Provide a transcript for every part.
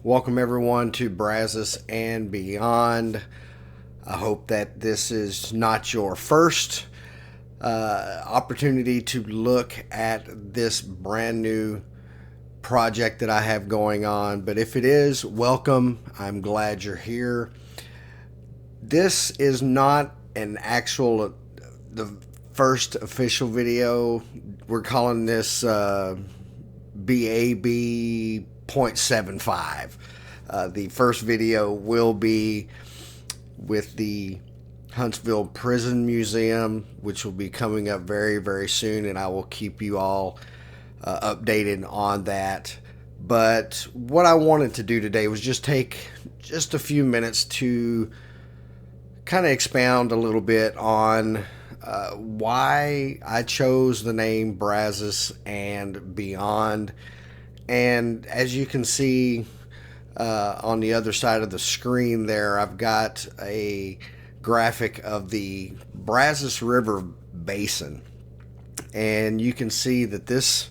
Welcome everyone to Brazos and beyond. I hope that this is not your first opportunity to look at this brand new project that I have going on. But if it is, welcome. I'm glad you're here. This is not an actual, the first official video. We're calling this BaB 0.75. The first video will be with the Huntsville Prison Museum, which will be coming up very, very soon, and I will keep you all updated on that. But what I wanted to do today was just take just a few minutes to kind of expound a little bit on why I chose the name Brazos and beyond. And as you can see on the other side of the screen there, I've got a graphic of the Brazos River basin. And you can see that this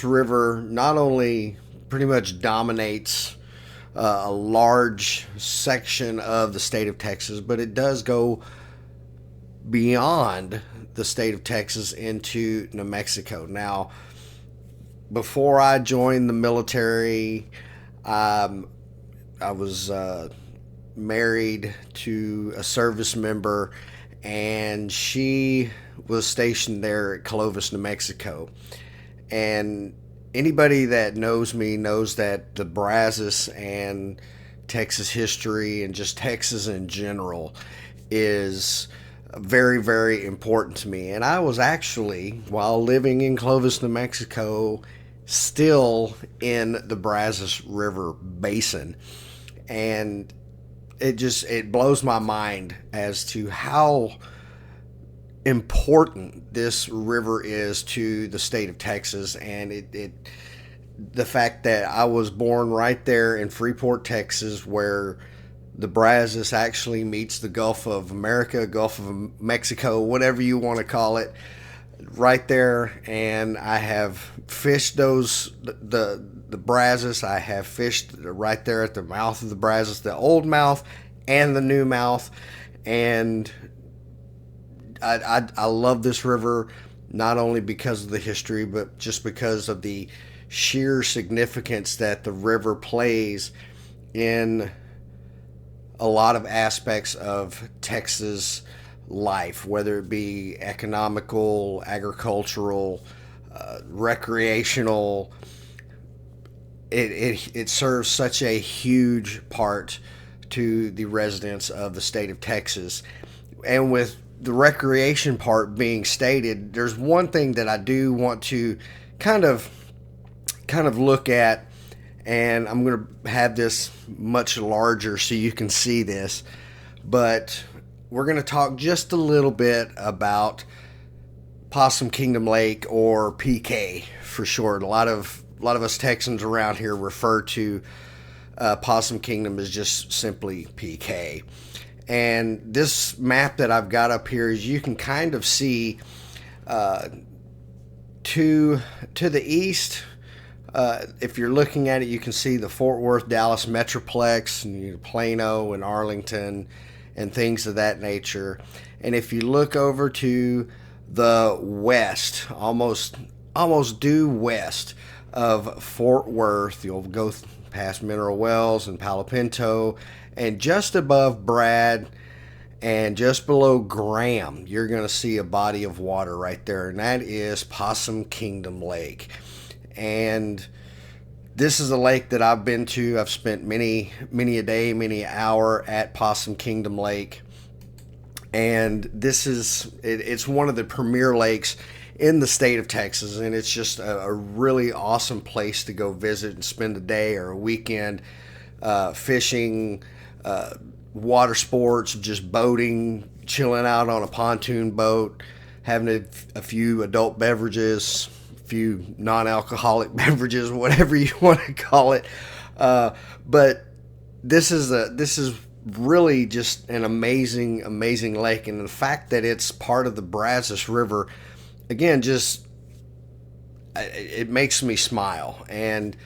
river not only pretty much dominates a large section of the state of Texas, but it does go beyond the state of Texas into New Mexico. Now, before I joined the military, I was married to a service member, and she was stationed there at Clovis, New Mexico. And anybody that knows me knows that the Brazos and Texas history and just Texas in general is very, very important to me. And I was actually, while living in Clovis, New Mexico, still in the Brazos River basin. And it blows my mind as to how important this river is to the state of Texas. And the fact that I was born right there in Freeport, Texas, where the Brazos actually meets the Gulf of America, Gulf of Mexico, whatever you want to call it, right there. And I have fished the Brazos. I have fished right there at the mouth of the Brazos, the old mouth and the new mouth. And I love this river, not only because of the history, but just because of the sheer significance that the river plays in a lot of aspects of Texas life, whether it be economical, agricultural, recreational. It serves such a huge part to the residents of the state of Texas. And with the recreation part being stated, there's one thing that I do want to kind of look at, and I'm going to have this much larger so you can see this, but we're going to talk just a little bit about Possum Kingdom Lake, or PK for short. A lot of us Texans around here refer to Possum Kingdom as just simply PK. And this map that I've got up here, is you can kind of see to the east. If you're looking at it, you can see the Fort Worth, Dallas Metroplex, and Plano and Arlington and things of that nature. And if you look over to the west, almost due west of Fort Worth, you'll go past Mineral Wells and Palo Pinto, and just above Brad and just below Graham, you're going to see a body of water right there, and that is Possum Kingdom Lake. And this is a lake that I've been to. I've spent many a day, many an hour at Possum Kingdom Lake. And it's one of the premier lakes in the state of Texas. And it's just a really awesome place to go visit and spend a day or a weekend fishing, water sports, just boating, chilling out on a pontoon boat, having a few adult beverages, few non-alcoholic beverages, whatever you want to call it. But this is really just an amazing lake, and the fact that it's part of the Brazos River, again, just it makes me smile. And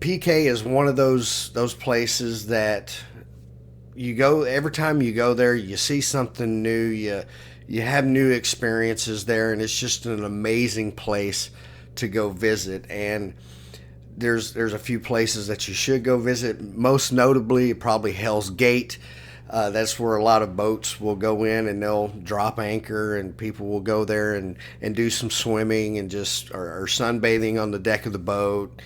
PK is one of those places that you go, every time you go there, you see something new, you have new experiences there, and it's just an amazing place to go visit. And there's a few places that you should go visit, most notably probably Hell's Gate. That's where a lot of boats will go in and they'll drop anchor, and people will go there and do some swimming and just or sunbathing on the deck of the boat.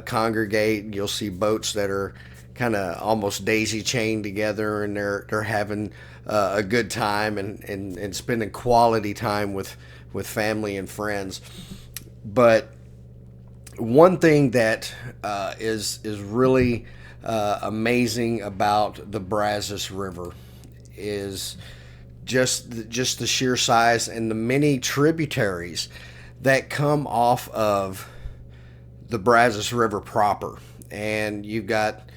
Congregate, you'll see boats that are kind of almost daisy chained together, and they're having a good time and spending quality time with family and friends. But one thing that is really amazing about the Brazos River is just the sheer size and the many tributaries that come off of the Brazos River proper. And you've got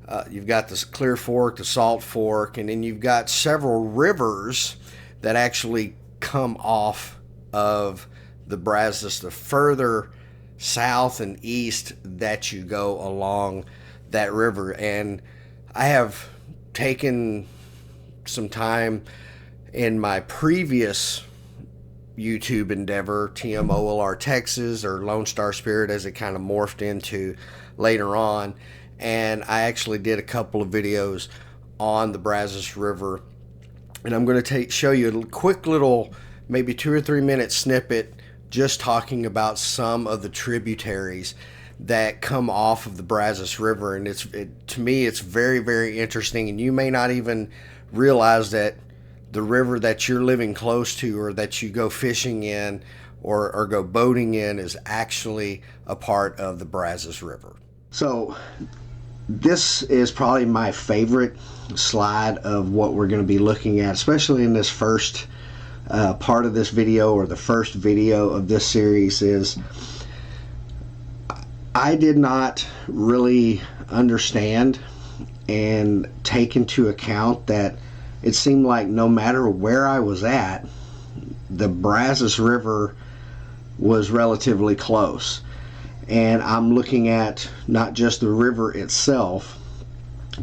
this Clear Fork, the Salt Fork, and then you've got several rivers that actually come off of the Brazos the further south and east that you go along that river. And I have taken some time in my previous YouTube endeavor, TMoLR Texas, or Lone Star Spirit as it kind of morphed into later on, and I actually did a couple of videos on the Brazos River, and I'm going to show you a quick little, maybe 2 or 3 minute snippet just talking about some of the tributaries that come off of the Brazos River. And to me it's very, very interesting, and you may not even realize that the river that you're living close to, or that you go fishing in or go boating in, is actually a part of the Brazos River. So this is probably my favorite slide of what we're going to be looking at, especially in this first part of this video, or the first video of this series. Is I did not really understand and take into account that it seemed like no matter where I was at, the Brazos River was relatively close. And I'm looking at not just the river itself,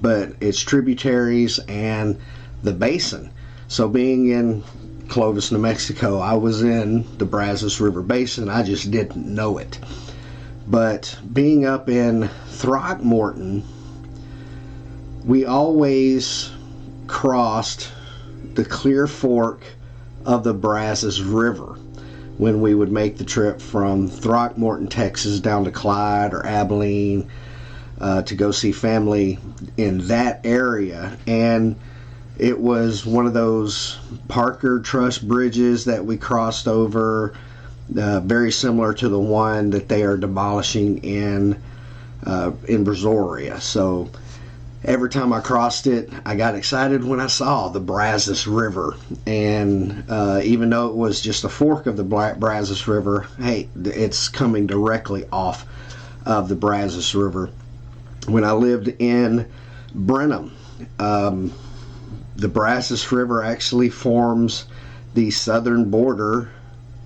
but its tributaries and the basin. So being in Clovis, New Mexico, I was in the Brazos River basin. I just didn't know it. But being up in Throckmorton, we always crossed the Clear Fork of the Brazos River when we would make the trip from Throckmorton, Texas down to Clyde or Abilene to go see family in that area. And it was one of those Parker truss bridges that we crossed over, very similar to the one that they are demolishing in Brazoria. So every time I crossed it, I got excited when I saw the Brazos River. And even though it was just a fork of the Brazos River, hey, it's coming directly off of the Brazos River. When I lived in Brenham, the Brazos River actually forms the southern border,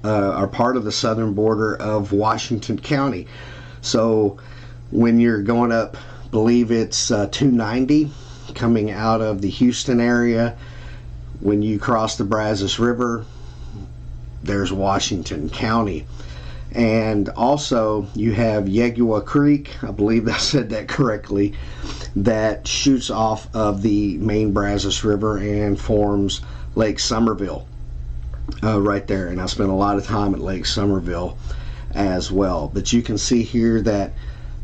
or part of the southern border of Washington County. So when you're going up, believe it's 290 coming out of the Houston area, when you cross the Brazos River, there's Washington County. And also you have Yegua Creek, I believe I said that correctly, that shoots off of the main Brazos River and forms Lake Somerville right there. And I spent a lot of time at Lake Somerville as well. But you can see here that,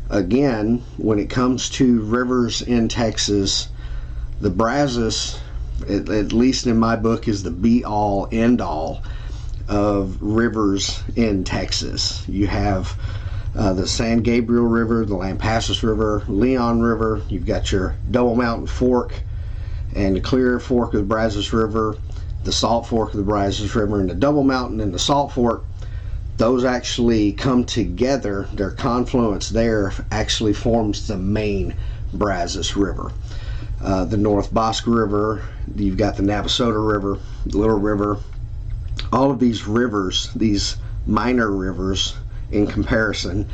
again, when it comes to rivers in Texas, the Brazos, at least in my book, is the be-all, end-all of rivers in Texas. You have the San Gabriel River, the Lampasas River, Leon River. You've got your Double Mountain Fork and the Clear Fork of the Brazos River, the Salt Fork of the Brazos River, and the Double Mountain and the Salt Fork. Those actually come together. Their confluence there actually forms the main Brazos River. The North Bosque River, you've got the Navasota River, the Little River. All of these rivers, these minor rivers in comparison,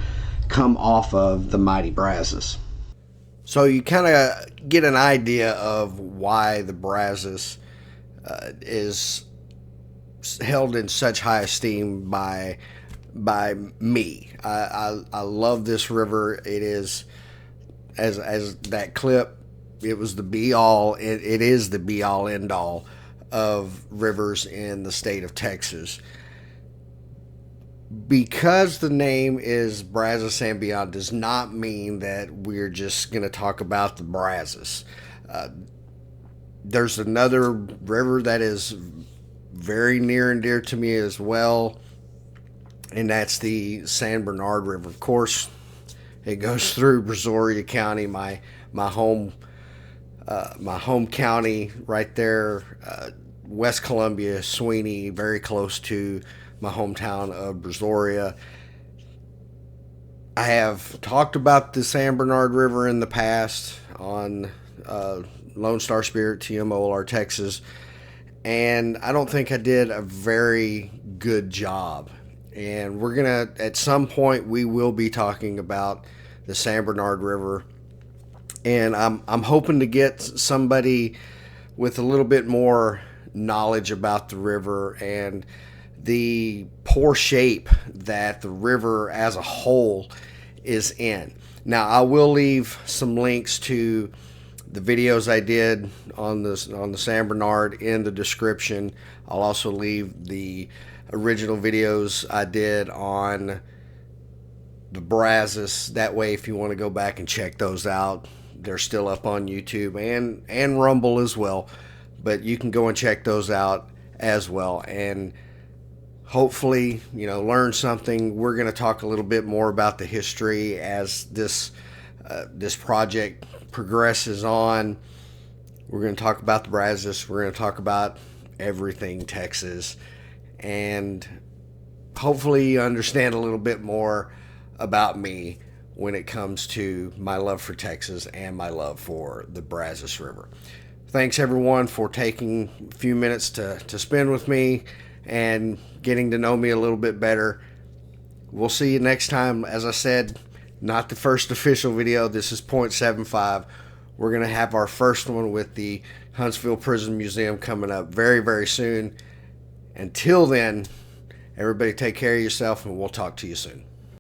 come off of the mighty Brazos. So you kind of get an idea of why the Brazos is held in such high esteem by me. I love this river. It is, as that clip, it was the be all. It is the be all end all of rivers in the state of Texas. Because the name is Brazos and Beyond does not mean that we're just going to talk about the Brazos. There's another river that is very near and dear to me as well, and that's the San Bernard River. Of course, it goes through Brazoria County, my home county right there, West Columbia, Sweeney, very close to my hometown of Brazoria. I have talked about the San Bernard River in the past on Lone Star Spirit, TMoLR Texas, and I don't think I did a very good job. And we're gonna, at some point, we will be talking about the San Bernard River, and I'm hoping to get somebody with a little bit more knowledge about the river and the poor shape that the river as a whole is in. Now, I will leave some links to the videos I did on the San Bernard in the description. I'll also leave the original videos I did on the Brazos. That way, if you want to go back and check those out, they're still up on YouTube and Rumble as well. But you can go and check those out as well, and hopefully, learn something. We're going to talk a little bit more about the history as this project progresses on. We're going to talk about the Brazos. We're going to talk about everything Texas, and hopefully you understand a little bit more about me when it comes to my love for Texas and my love for the Brazos River. Thanks everyone for taking a few minutes to spend with me and getting to know me a little bit better. We'll see you next time. As I said, not the first official video. This is 0.75. We're going to have our first one with the Huntsville Prison Museum coming up very, very soon. Until then, everybody take care of yourself, and we'll talk to you soon.